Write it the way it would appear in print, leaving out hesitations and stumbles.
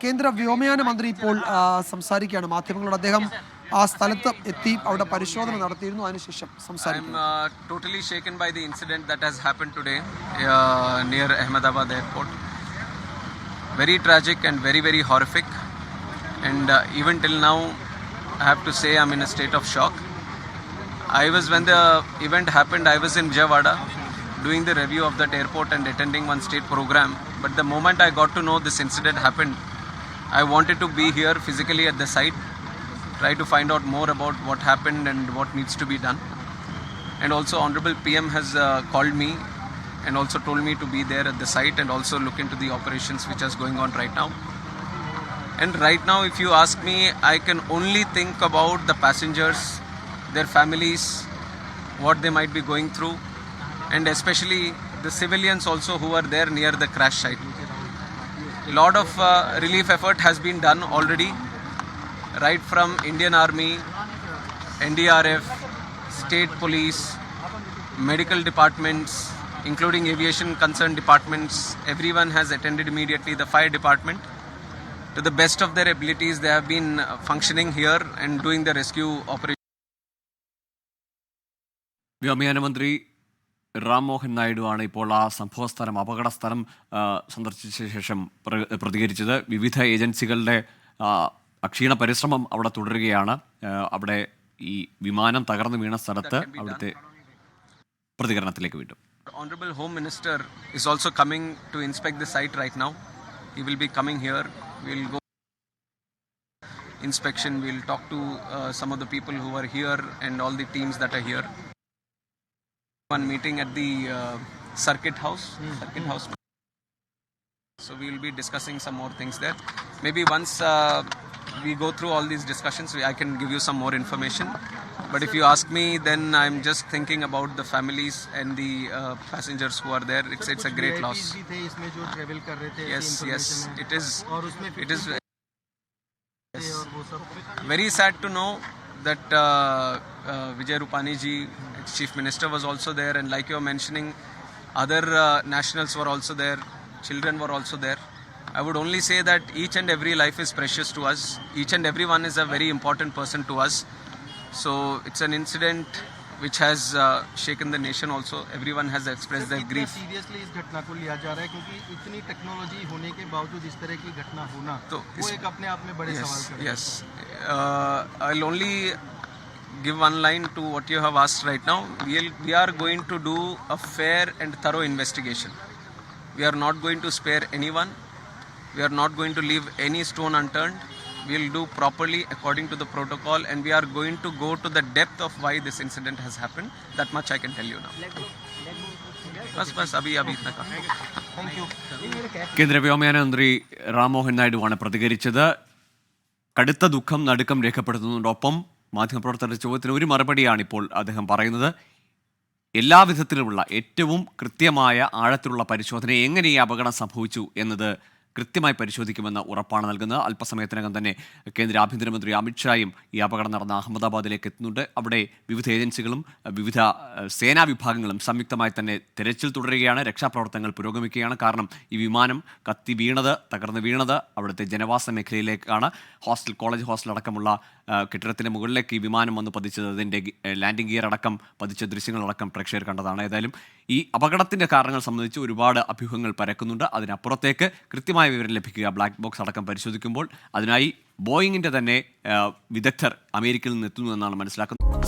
കേന്ദ്ര വ്യോമയാന മന്ത്രി ഇപ്പോൾ സംസാരിക്കുകയാണ് മാധ്യമങ്ങളോട്. അദ്ദേഹം ആ സ്ഥലത്ത് എത്തി അവിടെ പരിശോധന നടത്തിയിരുന്നു. അതിനുശേഷം സംസാരിക്കും. Totally shaken by the incident that has happened today near Ahmedabad airport. Very tragic and very, very horrific. And even till now, I have to say I'm in a state of shock. When the event happened, I was in Vijayawada doing the review of that airport and attending one state program. But the moment I got to know this incident happened, I wanted to be here physically at the site, try to find out more about what happened and what needs to be done. And also Honorable PM has called me and also told me to be there at the site and also look into the operations which is going on right now. And right now, if you ask me, I can only think about the passengers, their families, what they might be going through, and especially the civilians also who are there near the crash site. A lot of relief effort has been done already, right from Indian Army, NDRF, state police, medical departments, including aviation concerned departments. Everyone has attended immediately. The fire department, to the best of their abilities, they have been functioning here and doing the rescue operation. വ്യോമയാന മന്ത്രി റാം മോഹൻ നായിഡു ആണ് ഇപ്പോൾ ആ സംഭവസ്ഥലം അപകടസ്ഥലം സന്ദർശിച്ച ശേഷം പ്രതികരിച്ചത്. വിവിധ ഏജൻസികളുടെ അക്ഷീണ പരിശ്രമം അവിടെ തുടരുകയാണ്. അവിടെ ഈ വിമാനം തകർന്നു വീണ സ്ഥലത്ത് അവിടുത്തെ പ്രതികരണത്തിലേക്ക് വിട്ടു. Honorable Home Minister is also coming to inspect the site right now. He will be coming here. We'll go inspection. We'll talk to some of the people who are here and all the teams that are here. One meeting at the circuit house. So we will be discussing some more things there. Maybe once we go through all these discussions, I can give you some more information. But if you ask me, then I'm just thinking about the families and the passengers who are there. It's a great loss. Yes, it is very sad to know that Vijay Rupani ji, Chief Minister, was also there, and like you're mentioning, other nationals were also there, children were also there. I would only say that each and every life is precious to us. Each and everyone is a very important person to us. So it's an incident which has shaken the nation also. Everyone has expressed their grief. Seriously इस घटना को लिया जा रहा है क्योंकि इतनी technology होने के बावजूद इस तरह की घटना होना तो वो एक अपने आप में बड़े सवाल का है. Yes. I'll only give one line to what you have asked right now. We are going to do a fair and thorough investigation. We are not going to spare anyone. We are not going to leave any stone unturned. We will do properly according to the protocol, and we are going to go to the depth of why this incident has happened. That much I can tell you now. बस अभी इतना का. Thank you. കേന്ദ്ര വ്യോമയാന മന്ത്രി റാം മോഹൻ നായിഡുവാണ് പ്രതികരിച്ചത്. കടുത്ത ദുഃഖം നടുക്കം രേഖപ്പെടുത്തുന്നതോടൊപ്പം മാധ്യമപ്രവർത്തകരുടെ ചോദ്യത്തിന് ഒരു മറുപടിയാണ് ഇപ്പോൾ അദ്ദേഹം പറയുന്നത്. എല്ലാവിധത്തിലുമുള്ള ഏറ്റവും കൃത്യമായ ആഴത്തിലുള്ള പരിശോധന എങ്ങനെ ഈ അപകടം സംഭവിച്ചു എന്നത് കൃത്യമായി പരിശോധിക്കുമെന്ന ഉറപ്പാണ് നൽകുന്നത്. അല്പസമയത്തിനകം തന്നെ കേന്ദ്ര ആഭ്യന്തരമന്ത്രി അമിത്ഷായും ഈ അപകടം നടന്ന അഹമ്മദാബാദിലേക്ക് എത്തുന്നുണ്ട്. അവിടെ വിവിധ ഏജൻസികളും വിവിധ സേനാ വിഭാഗങ്ങളും സംയുക്തമായി തന്നെ തെരച്ചിൽ തുടരുകയാണ്. രക്ഷാപ്രവർത്തനങ്ങൾ പുരോഗമിക്കുകയാണ്. കാരണം ഈ വിമാനം തകർന്നു വീണത് അവിടുത്തെ ജനവാസ മേഖലയിലേക്കാണ്. കോളേജ് ഹോസ്റ്റൽ അടക്കമുള്ള കെട്ടിടത്തിൻ്റെ മുകളിലേക്ക് ഈ വിമാനം വന്ന് പതിച്ചത്, അതിൻ്റെ ലാൻഡിംഗ് ഗിയർ അടക്കം പതിച്ച ദൃശ്യങ്ങളടക്കം പ്രേക്ഷകർ കണ്ടതാണ്. ഏതായാലും ഈ അപകടത്തിൻ്റെ കാരണങ്ങൾ സംബന്ധിച്ച് ഒരുപാട് അഭ്യൂഹങ്ങൾ പരക്കുന്നുണ്ട്. അതിനപ്പുറത്തേക്ക് കൃത്യമായ വിവരം ലഭിക്കുക, ബ്ലാക്ക് ബോക്സ് അടക്കം പരിശോധിക്കുമ്പോൾ അതിനായി ബോയിങ്ങിൻ്റെ തന്നെ വിദഗ്ധർ അമേരിക്കയിൽ നിന്ന് എത്തുന്നു എന്നാണ് മനസ്സിലാക്കുന്നത്.